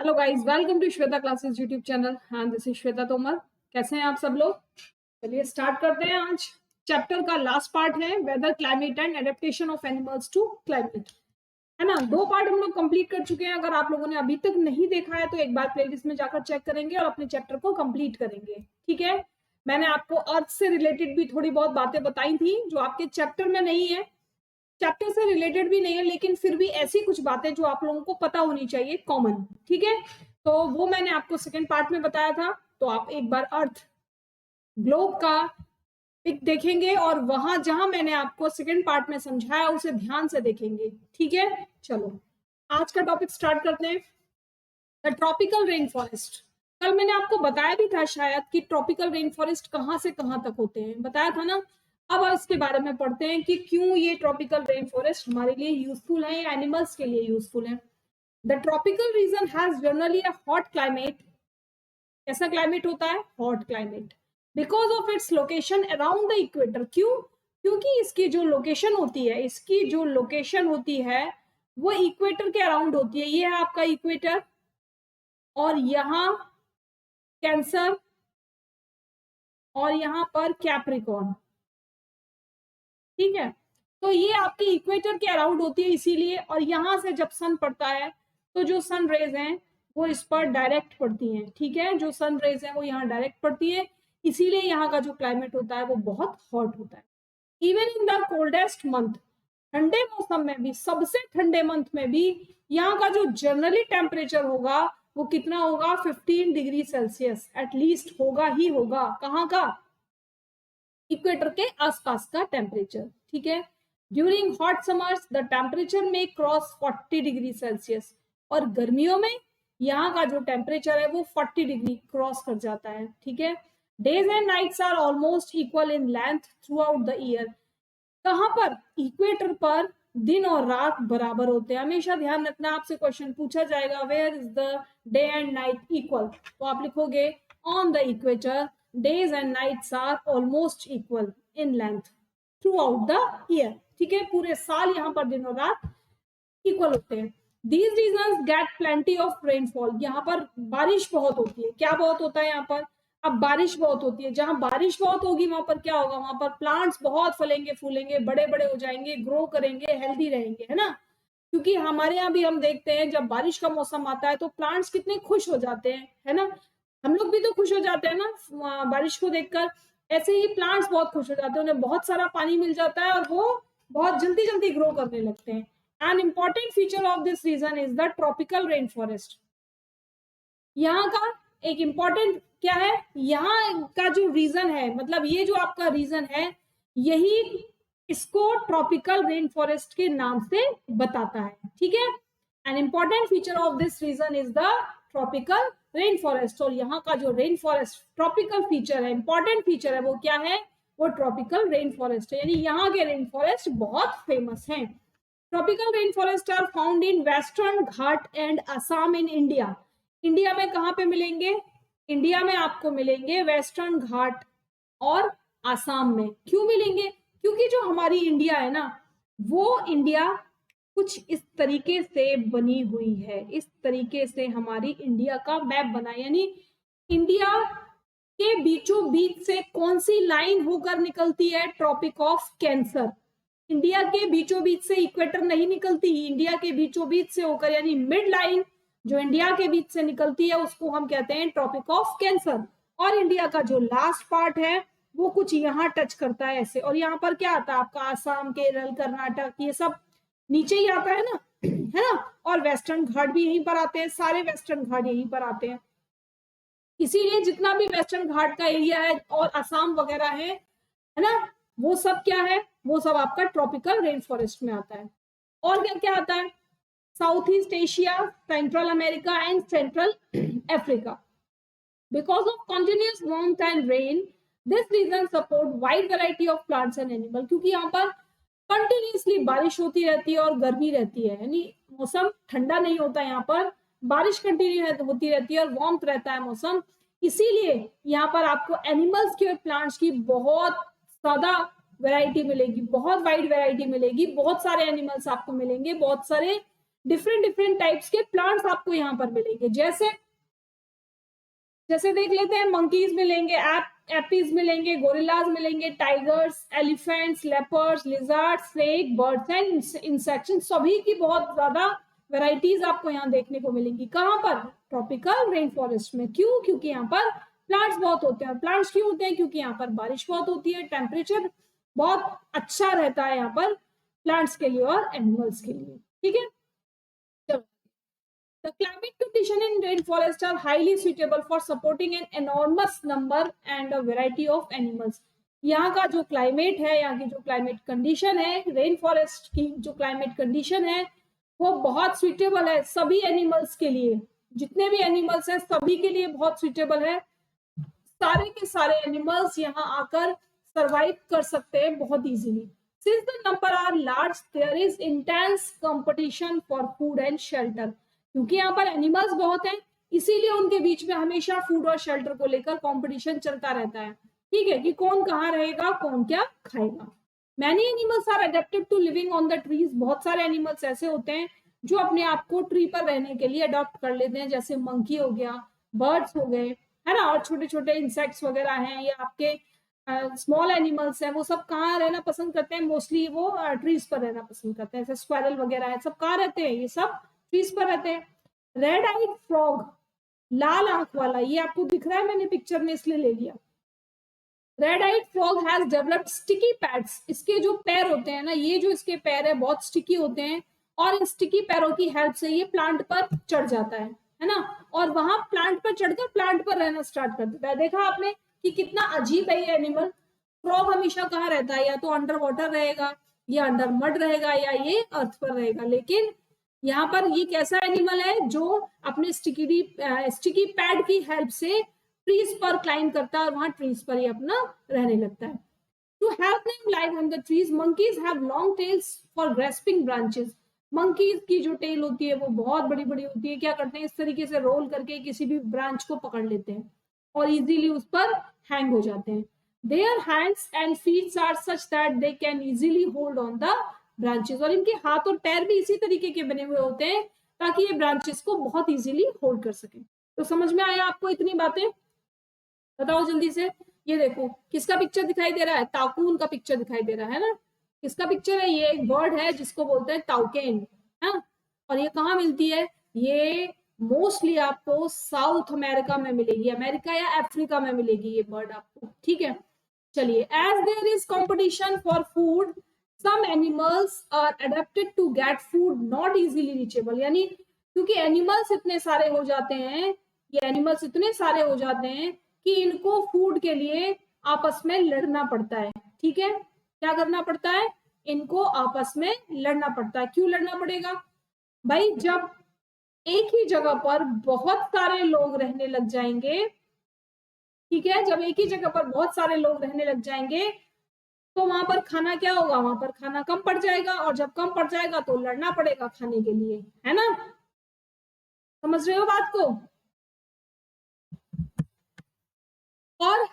Hello guys, welcome to Shweta classes YouTube channel and this is Shweta Tomar. कैसे हैं आप सब लोग? चलिए स्टार्ट करते हैं। आज चैप्टर का लास्ट पार्ट है weather climate and adaptation of animals to climate, है ना। 2 पार्ट हम लोग कंप्लीट कर चुके हैं। अगर आप लोगों ने अभी तक नहीं देखा है तो एक बार प्लेलिस्ट में जाकर चेक करेंगे और अपने चैप्टर को कंप्लीट करेंगे, ठीक है। मैंने आपको अर्थ से रिलेटेड भी थोड़ी बहुत बातें बताई थी जो आपके चैप्टर में नहीं है, चैप्टर से रिलेटेड भी नहीं है, लेकिन फिर भी ऐसी कुछ बातें जो आप लोगों को पता होनी चाहिए कॉमन, ठीक है। तो वो मैंने आपको सेकंड पार्ट में बताया था। तो आप एक बार अर्थ ग्लोब का पिक देखेंगे और वहां जहां मैंने आपको सेकंड पार्ट में समझाया उसे ध्यान से देखेंगे, ठीक है। चलो आज का टॉपिक स्टार्ट करते हैं। The tropical rain forest. कल मैंने आपको बताया भी था शायद कि ट्रॉपिकल रेन फॉरेस्ट कहां से कहां तक होते हैं, बताया था ना। अब इसके बारे में पढ़ते हैं कि क्यों ये ट्रॉपिकल रेन फॉरेस्ट हमारे लिए यूजफुल है या एनिमल्स के लिए यूजफुल है। The tropical region has generally a hot climate. कैसा क्लाइमेट होता है? Hot climate. Because of its location around the equator. क्यों? क्योंकि इसकी जो लोकेशन होती है वो इक्वेटर के अराउंड होती है। ये है आपका इक्वेटर और यहाँ कैंसर और यहाँ पर कैप्रिकॉर्न, ठीक है। तो ये आपकी इक्वेटर के अराउंड होती है इसीलिए, और यहाँ से जब सन पड़ता है तो जो सन रेज हैं वो इस पर डायरेक्ट पड़ती हैं, ठीक है। जो सन रेज हैं वो यहाँ डायरेक्ट पड़ती है, इसीलिए यहाँ का जो क्लाइमेट होता है वो बहुत हॉट होता है। Even in the coldest month, ठंडे मौसम में भी, सबसे ठंडे मंथ में भी यहाँ का जो जनरली टेम्परेचर होगा वो कितना होगा? 15 डिग्री सेल्सियस एटलीस्ट होगा ही होगा। कहाँ का? इक्वेटर के आसपास का टेम्परेचर, ठीक है। During hot summers the temperature में क्रॉस 40 डिग्री सेल्सियस, और गर्मियों में यहाँ का जो टेम्परेचर है वो 40 डिग्री क्रॉस कर जाता है, ठीक है। Days and nights are almost equal in length throughout the year. कहां पर? इक्वेटर पर दिन और रात बराबर होते हैं। हमेशा ध्यान रखना, आपसे क्वेश्चन पूछा जाएगा where is the day and night equal, तो आप लिखोगे on the equator days and nights are almost equal in length throughout the year, ठीक है। पूरे साल यहाँ पर दिन और रात इक्वल होते हैं। These regions get plenty of rainfall। यहाँ पर बारिश बहुत होती है। क्या बहुत होता है यहाँ पर? अब बारिश बहुत होती है। जहां बारिश बहुत होगी वहां पर क्या होगा? वहां पर प्लांट्स बहुत फलेंगे फूलेंगे, बड़े बड़े हो जाएंगे, ग्रो करेंगे, हेल्दी रहेंगे, है ना। क्योंकि हमारे यहाँ भी हम देखते हैं जब बारिश का मौसम आता है तो प्लांट्स कितने खुश हो जाते हैं, है ना। हम लोग भी तो खुश हो जाते हैं ना बारिश को देखकर। ऐसे ही प्लांट्स बहुत खुश हो जाते हैं, उन्हें बहुत सारा पानी मिल जाता है और वो बहुत जल्दी जल्दी ग्रो करने लगते हैं। An important feature of this region is the tropical rainforest। यहाँ का एक important क्या है? यहाँ का जो रीजन है, मतलब ये जो आपका रीजन है, यही इसको ट्रॉपिकल रेन फॉरेस्ट के नाम से बताता है, ठीक है। An important feature of this region is the tropical rain forest. और यहाँ का जो रेन फॉरेस्ट ट्रॉपिकल फीचर है, इंपॉर्टेंट फीचर है, वो क्या है? वो ट्रॉपिकल रेन फॉरेस्ट है। यानी यहाँ के रेन फॉरेस्ट बहुत फेमस हैं। Tropical rain forest are found in western Ghat and Assam in India. India में कहाँ पे मिलेंगे? इंडिया में आपको मिलेंगे वेस्टर्न घाट और असम में। क्यों मिलेंगे? क्योंकि जो हमारी इंडिया है ना, वो इंडिया कुछ इस तरीके से बनी हुई है। इस तरीके से हमारी इंडिया का मैप बना, यानी इंडिया के बीचों बीच से कौन सी लाइन होकर निकलती है? Tropic of cancer. इंडिया के बीचों बीच से इक्वेटर नहीं निकलती, इंडिया के बीचों बीच से होकर, यानी मिड लाइन जो इंडिया के बीच से निकलती है उसको हम कहते हैं ट्रॉपिक ऑफ कैंसर। और इंडिया का जो लास्ट पार्ट है वो कुछ यहाँ टच करता है ऐसे, और यहाँ पर क्या आता है आपका? आसाम, केरल, कर्नाटक, ये सब नीचे ही आता है ना, है ना। और वेस्टर्न घाट भी यहीं पर आते हैं, सारे वेस्टर्न घाट यहीं पर आते हैं। इसीलिए जितना भी वेस्टर्न घाट का एरिया है और असम वगैरह है ना, वो सब क्या है? वो सब आपका ट्रॉपिकल रेन फॉरेस्ट में आता है। और क्या क्या आता है? South East Asia, Central America and Central Africa. Because of continuous warmth and rain this region support wide variety of plants and animal. क्योंकि यहाँ पर कंटिन्यूअसली बारिश होती रहती है और गर्मी रहती है, यानी मौसम ठंडा नहीं होता, यहाँ पर बारिश कंटिन्यू होती रहती है और वार्मथ रहता है मौसम। इसीलिए यहाँ पर आपको एनिमल्स की और प्लांट्स की बहुत ज्यादा वैरायटी मिलेगी, बहुत वाइड वैरायटी मिलेगी, बहुत सारे एनिमल्स आपको मिलेंगे, बहुत सारे डिफरेंट डिफरेंट टाइप्स के प्लांट्स आपको यहाँ पर मिलेंगे। जैसे जैसे देख लेते हैं, मंकीज मिलेंगे, एपीज मिलेंगे, गोरिल्लाज मिलेंगे, tigers, elephants, leopards, lizards, snake, birds and insects, सभी की बहुत ज्यादा वैरायटीज आपको यहाँ देखने को मिलेंगी। कहाँ पर? ट्रॉपिकल रेन फॉरेस्ट में। क्यों? क्योंकि यहाँ पर प्लांट्स बहुत होते हैं। प्लांट्स क्यों होते हैं? क्योंकि यहाँ पर बारिश बहुत होती है, टेम्परेचर बहुत अच्छा रहता है यहाँ पर प्लांट्स के लिए और एनिमल्स के लिए। ठीक है, the climate condition in rainforest are highly suitable for supporting an enormous number and a variety of animals. यहाँ का जो क्लाइमेट है, यहाँ की जो क्लाइमेट कंडीशन है, रेन फॉरेस्ट की जो क्लाइमेट कंडीशन है, वो बहुत सुइटेबल है सभी एनिमल्स के लिए। जितने भी एनिमल्स हैं सभी के लिए बहुत सुइटेबल है। सारे के सारे एनिमल्स यहाँ आकर सरवाइव कर सकते हैं बहुत easily. Since the number are large, there is intense competition for food and shelter. क्योंकि यहाँ पर एनिमल्स बहुत हैं, इसीलिए उनके बीच में हमेशा फूड और शेल्टर को लेकर कंपटीशन चलता रहता है। ठीक है, कि कौन कहाँ रहेगा, कौन क्या खाएगा। Many animals are adapted to living on the trees. बहुत सारे एनिमल्स ऐसे होते हैं जो अपने आप को ट्री पर रहने के लिए अडॉप्ट कर लेते हैं, जैसे मंकी हो गया, बर्ड्स हो गए, है ना, और छोटे छोटे इंसेक्ट्स वगैरह हैं, या आपके स्मॉल एनिमल्स हैं, वो सब कहाँ रहना पसंद करते हैं? मोस्टली वो ट्रीज पर रहना पसंद करते हैं। जैसे स्क्वारल वगैरह है, सब कहाँ रहते हैं? ये सब ट्रीज पर रहते हैं। रेड आइड फ्रॉग, लाल आंख वाला, ये आपको दिख रहा है, मैंने पिक्चर में इसलिए ले लिया। Red eyed frog has developed sticky pads. इसके जो पैर होते हैं ना, ये जो इसके पैर है बहुत स्टिकी होते हैं, और इन स्टिकी पैरों की हेल्प से ये प्लांट पर चढ़ जाता है ना, और वहां प्लांट पर चढ़कर प्लांट पर रहना स्टार्ट कर देता है। देखा आपने कि कितना अजीब है ये एनिमल। फ्रॉग हमेशा कहाँ रहता है? या तो अंडर वाटर रहेगा, या अंडर मड रहेगा, या ये अर्थ पर रहेगा। लेकिन यहाँ पर ये कैसा एनिमल है जो अपने स्टिकी पैड की हेल्प से ट्रीज पर क्लाइंब करता है और वहां ट्रीज पर ही अपना रहने लगता है। To help them live on the trees, monkeys have long tails for grasping branches. monkeys की जो टेल होती है वो बहुत बड़ी बड़ी होती है। क्या करते हैं? इस तरीके से रोल करके किसी भी ब्रांच को पकड़ लेते हैं और इजीली उस पर हैंग हो जाते हैं। Their hands and feet are such that they can easily hold on the branches. और इनके हाथ और पैर भी इसी तरीके के बने हुए होते हैं ताकि ये ब्रांचेस को बहुत इजीली होल्ड कर सके। तो समझ में आया आपको इतनी बातें? बताओ जल्दी से। ये देखो किसका पिक्चर दिखाई दे रहा है? ताकून का पिक्चर दिखाई दे रहा है ना। किसका पिक्चर है? ये एक बर्ड है जिसको बोलते हैं ताउकेन, है। और ये कहाँ मिलती है? ये मोस्टली आपको साउथ अमेरिका में मिलेगी, अमेरिका या अफ्रीका में मिलेगी ये बर्ड आपको। ठीक है, चलिए। As there is competition for food, some animals are adapted to get food not easily reachable. यानी क्योंकि एनिमल्स इतने सारे हो जाते हैं, ये एनिमल्स इतने सारे हो जाते हैं कि इनको फूड के लिए आपस में लड़ना पड़ता है। ठीक है, क्या करना पड़ता है? इनको आपस में लड़ना पड़ता है। क्यों लड़ना पड़ेगा भाई? जब एक ही जगह पर बहुत सारे लोग रहने लग जाएंगे, ठीक है, जब एक ही जगह पर बहुत सारे लोग रहने लग जाएंगे तो वहां पर खाना क्या होगा? वहां पर खाना कम पड़ जाएगा, और जब कम पड़ जाएगा तो लड़ना पड़ेगा खाने के लिए, है ना। समझ रहे हो बात को? और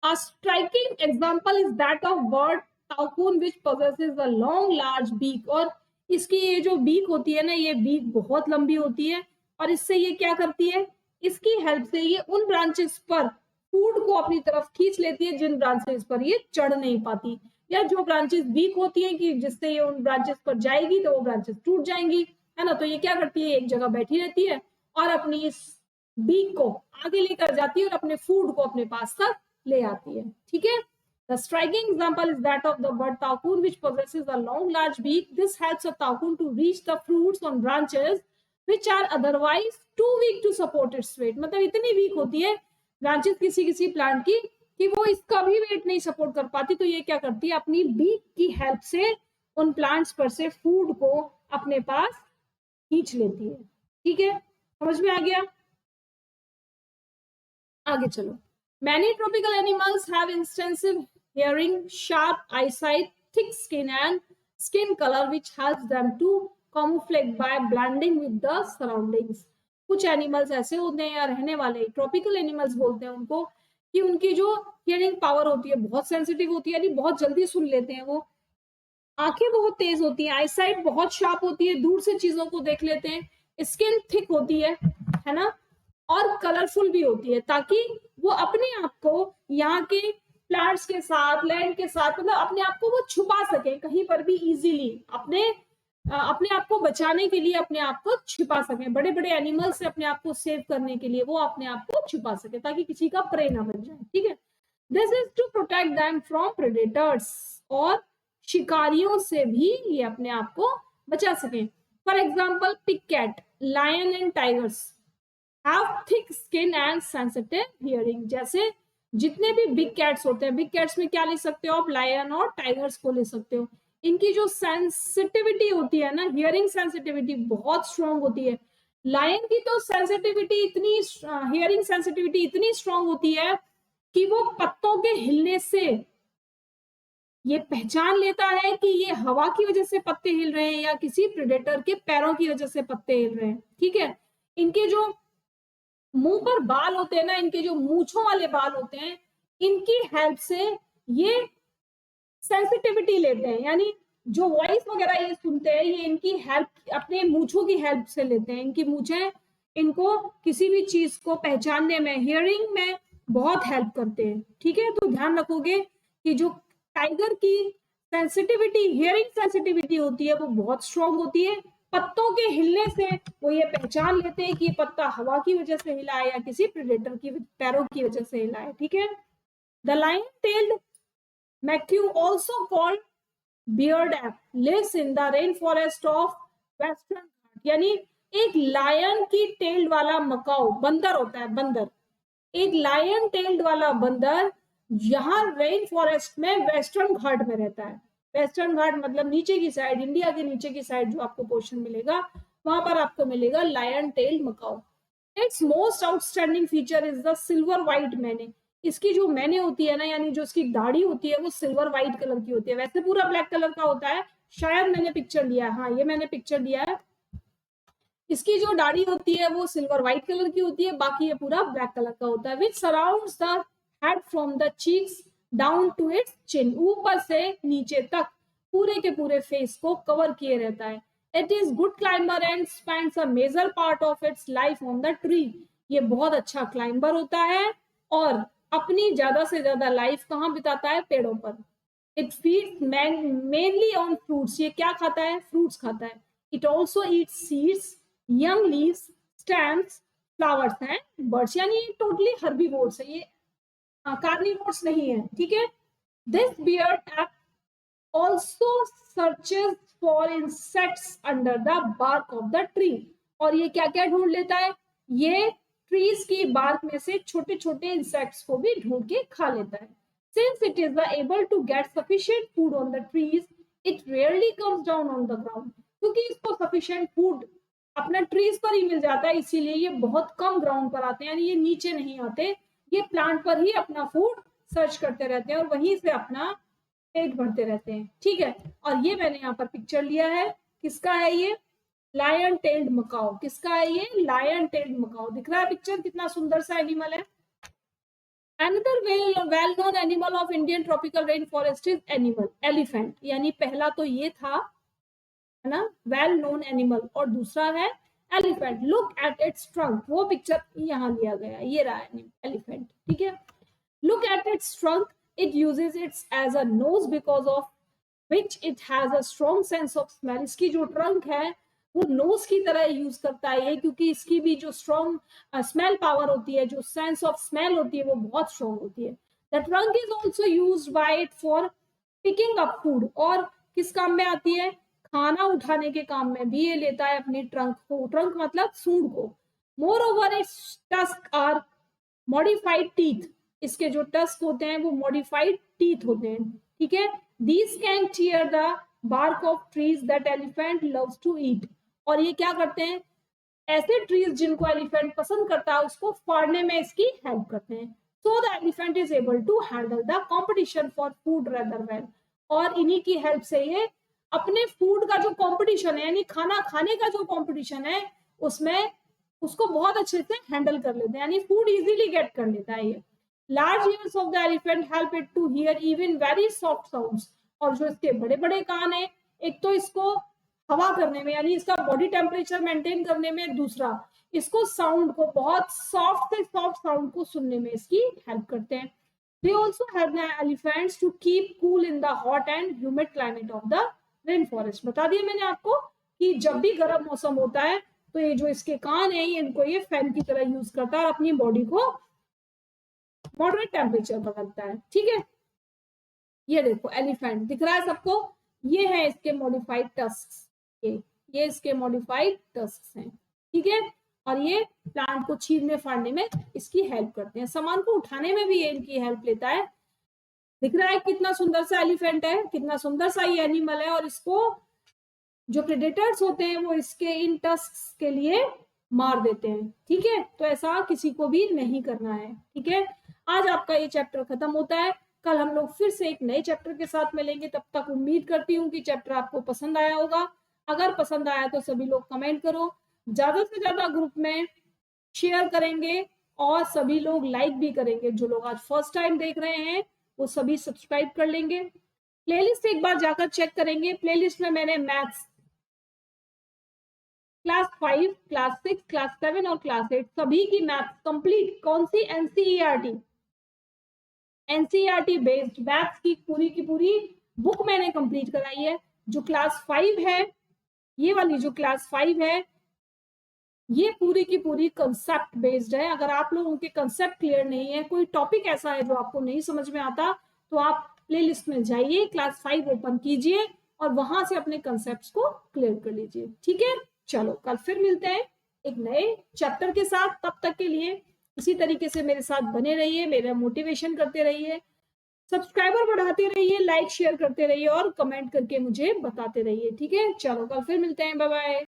a striking example is that of bird tacoon which possesses a long large beak. और इसकी ये जो बीक होती है ना, ये बीक बहुत लंबी होती है, और इससे ये क्या करती है? इसकी हेल्प से ये उन ब्रांचेस पर फूड को अपनी तरफ खींच लेती है जिन ब्रांचेस पर ये चढ़ नहीं पाती, या जो ब्रांचेस वीक होती हैं कि जिससे ये उन ब्रांचेस पर जाएगी तो वो ब्रांचेस टूट जाएंगी, है ना। तो ये क्या करती है? एक जगह बैठी रहती है और अपनी इस बीक को आगे लेकर जाती है और अपने फूड को अपने पास तक ले आती है। ठीक है, the striking example is that of the bird tacoon which possesses a long large beak. This helps a tacoon to reach the fruits on branches which are otherwise too weak to support its weight. मतलब इतनी week होती है branches किसी किसी plant की कि वो इसका भी वेट नहीं सपोर्ट कर पाती। तो ये क्या करती है? अपनी बीक की हेल्प से उन प्लांट्स पर से फूड को अपने पास खींच लेती है। ठीक है, समझ में आ गया? आगे चलो। Many tropical animals have extensive hearing, sharp eyesight, thick skin and skin color which helps them to camouflage by blending with the surroundings. कुछ एनिमल्स ऐसे होते हैं या रहने वाले ट्रॉपिकल एनिमल्स बोलते हैं उनको, कि उनकी जो हियरिंग पावर होती है बहुत सेंसिटिव होती है, यानी बहुत जल्दी सुन लेते हैं वो, आंखें बहुत तेज होती हैं, आईसाइट बहुत शार्प होती है, दूर से चीजों को देख लेते हैं, स्किन थिक होती है ना, और कलरफुल भी होती है, ताकि वो अपने आप को यहाँ के प्लांट्स के साथ, लैंड के साथ, मतलब अपने आप को वो छुपा सके कहीं पर भी इजीली, अपने आप को बचाने के लिए अपने आप को छिपा सके, बड़े बड़े एनिमल से अपने आप को सेव करने के लिए वो अपने आप को छुपा सके, ताकि किसी का प्रे ना बन जाए, ठीक है। This is to protect them from predators, और शिकारियों से भी ये अपने आप को बचा सके। For example big cat, lion and tigers have thick skin and sensitive hearing. जैसे जितने भी बिग कैट्स होते हैं, बिग कैट्स में क्या ले सकते हो आप, लायन और टाइगर्स को ले सकते हो, इनकी जो सेंसिटिविटी होती है ना, हियरिंग सेंसिटिविटी बहुत स्ट्रांग होती है। लायन की तो सेंसिटिविटी इतनी, हियरिंग सेंसिटिविटी इतनी स्ट्रांग होती है कि वो पत्तों के हिलने से ये पहचान लेता है कि ये हवा की वजह से पत्ते हिल रहे हैं या किसी प्रेडेटर के पैरों की वजह से पत्ते हिल रहे हैं, ठीक है। इनके जो मुंह पर बाल होते हैं ना, इनके जो मूंछों वाले बाल होते हैं, इनकी हेल्प से ये सेंसिटिविटी लेते हैं, यानी जो वॉइस वगैरह ये सुनते हैं, ये इनकी हेल्प, अपने मूंछों की हेल्प से लेते हैं। इनकी मूंछें इनको किसी भी चीज को पहचानने में, हियरिंग में बहुत हेल्प करते हैं, ठीक है। तो ध्यान रखोगे कि जो टाइगर की सेंसिटिविटी, हियरिंग सेंसिटिविटी होती है, वो बहुत स्ट्रांग होती है। पत्तों के हिलने से वो ये पहचान लेते हैं कि ये पत्ता हवा की वजह से हिला है या किसी प्रेडेटर की पैरों की वजह से हिला है, ठीक है। The lion tailed macaque, also called bearded ape, lives in the rain forest of western Ghat. यानी एक लायन की टेल्ड वाला मकाऊ, बंदर होता है, बंदर, एक लायन टेल्ड वाला बंदर यहाँ रेन फॉरेस्ट में वेस्टर्न घाट में रहता है। वेस्टर्न घाट मतलब नीचे की साइड, इंडिया के नीचे की साइड जो आपको पोर्शन मिलेगा, वहां पर आपको मिलेगा lion tailed macaque. Its most outstanding feature is the silver white mane. इसकी जो मैने होती है ना, यानी जो इसकी दाढ़ी होती है, वो सिल्वर व्हाइट कलर की होती है। वैसे पूरा ब्लैक कलर का होता है, शायद मैंने पिक्चर लिया है, हाँ ये मैंने पिक्चर लिया है। इसकी जो दाढ़ी होती है वो सिल्वर व्हाइट कलर की होती है, बाकी ये पूरा ब्लैक कलर का होता है। Which surrounds the head from the cheeks down to its chin, ऊपर से नीचे तक पूरे के पूरे फेस को कवर किए रहता है। It is good climber and spends a major part of its life on the tree. ये बहुत अच्छा क्लाइंबर होता है और अपनी ज्यादा से ज्यादा लाइफ कहाँ बिताता है, पेड़ों पर। It feeds mainly on fruits, ये क्या खाता है, फ्रूट्स खाता है। It also eat seeds, young leaves, stems, flowers and birds. यानी ये टोटली हर्बीवोर्स है, ये कार्निवोर्स नहीं है, ठीक है। This bearded ape also searches for insects under the bark of the tree. और ये क्या क्या ढूंढ लेता है, ये ट्रीज की बार्क में से छोटे छोटे इंसेक्ट्स को भी ढूंढ के खा लेता है। Since it is able to get sufficient food on the trees, it rarely comes down on the ground. क्योंकि इसको sufficient food अपना ट्रीज पर ही मिल जाता है, इसीलिए ये बहुत कम ग्राउंड पर आते हैं, यानी ये नीचे नहीं आते, ये प्लांट पर ही अपना फूड सर्च करते रहते हैं और वहीं से अपना पेट भरते रहते हैं, ठीक है। और ये मैंने यहाँ पर पिक्चर लिया है, किसका है ये, लायन टेल्ड मकाओ। किसका है ये, लायन टेल्ड मकाओ। दिख रहा है पिक्चर, कितना सुंदर सा एनिमल है। Another well-known animal of Indian tropical rainforest is elephant। यानी पहला तो ये था, है ना, वेल नोन एनिमल, और दूसरा है elephant. Look at its trunk, वो पिक्चर यहाँ लिया गया, ये रहा एलिफेंट, ठीक है। Look at its trunk, it uses its as a nose because of which it has a strong sense of smell. इसकी जो ट्रंक है वो नोज की तरह यूज करता है ये, क्योंकि इसकी भी जो स्ट्रॉन्ग स्मेल पावर होती है, जो सेंस ऑफ स्मेल होती है, वो बहुत स्ट्रॉन्ग होती है। The trunk is also use by it for picking up food, और किस काम में आती है, खाना उठाने के काम में भी ये लेता है अपनी ट्रंक को। ट्रंक मतलब सूंड को। Moreover its tusk are modified teeth, इसके जो टस्क होते हैं वो मॉडिफाइड टीथ होते हैं, ठीक है। These can tear the bark of trees that elephant loves to eat. और ये क्या करते हैं, ऐसे ट्रीज जिनको एलिफेंट पसंद करता है उसको फाड़ने में इसकी हेल्प करते हैं। So the elephant is able to handle the competition for food rather well. और इन्हीं की हेल्प से ये अपने फूड का जो कॉम्पिटिशन है, यानी खाना खाने का जो कॉम्पिटिशन है, उसमें उसको बहुत अच्छे से हैंडल कर लेते हैं, यानी फूड इजीली गेट कर लेता है ये। Large ears of the elephant help it to hear even very soft sounds. और जो इसके बड़े बड़े कान है, एक तो इसको हवा करने में यानी इसका बॉडी टेम्परेचर मेंटेन करने में, दूसरा इसको साउंड को, बहुत सॉफ्ट से सॉफ्ट साउंड को सुनने में इसकी हेल्प करते हैं। They also help the elephants to keep cool in the hot and humid climate of the rainforest. बता दिया मैंने आपको कि जब भी गर्म मौसम होता है तो ये जो इसके कान है इनको ये फैन की तरह यूज करता है और अपनी बॉडी को मॉडरेट टेम्परेचर बदलता है। ठीक है, ये देखो एलिफेंट दिख रहा है सबको, ये है इसके मॉडिफाइड टस्क्स, ये इसके मॉडिफाइड टस्क्स हैं। ठीक है, और ये प्लांट को छीलने फाड़ने में इसकी हेल्प करते हैं, सामान को उठाने में भी ये इनकी हेल्प लेता है। दिख रहा है कितना सुंदर सा एलिफेंट है, कितना सुंदर सा ये एनिमल है, और इसको जो प्रेडेटर्स होते हैं वो इसके इन टस्क्स के लिए मार देते हैं। ठीक है, तो ऐसा किसी को भी नहीं करना है। ठीक है, आज आपका ये चैप्टर खत्म होता है, कल हम लोग फिर से एक नए चैप्टर के साथ मिलेंगे। तब तक उम्मीद करती हूँ कि चैप्टर आपको पसंद आया होगा। अगर पसंद आया तो सभी लोग कमेंट करो, ज्यादा से ज्यादा ग्रुप में शेयर करेंगे और सभी लोग लाइक भी करेंगे। जो लोग आज फर्स्ट टाइम देख रहे हैं वो सभी सब्सक्राइब कर लेंगे। प्लेलिस्ट एक बार जाकर चेक करेंगे, प्लेलिस्ट में मैंने मैथ्स क्लास 5, क्लास 6, क्लास 7 और क्लास 8 सभी की मैथ्स कंप्लीट, कौन सी, एनसीईआरटी बेस्ड मैथ्स की पूरी बुक मैंने कंप्लीट कराई है। जो क्लास 5 है, ये वाली जो क्लास 5 है, ये पूरी की पूरी कंसेप्ट बेस्ड है। अगर आप लोगों के कंसेप्ट क्लियर नहीं है, कोई टॉपिक ऐसा है जो आपको नहीं समझ में आता, तो आप प्लेलिस्ट में जाइए, क्लास 5 ओपन कीजिए और वहां से अपने कंसेप्ट्स को क्लियर कर लीजिए। ठीक है, चलो कल फिर मिलते हैं एक नए चैप्टर के साथ। तब तक के लिए इसी तरीके से मेरे साथ बने रहिए, मेरा मोटिवेशन करते रहिए, सब्सक्राइबर बढ़ाते रहिए, लाइक शेयर करते रहिए और कमेंट करके मुझे बताते रहिए। ठीक है, चलो कल फिर मिलते हैं, बाय बाय।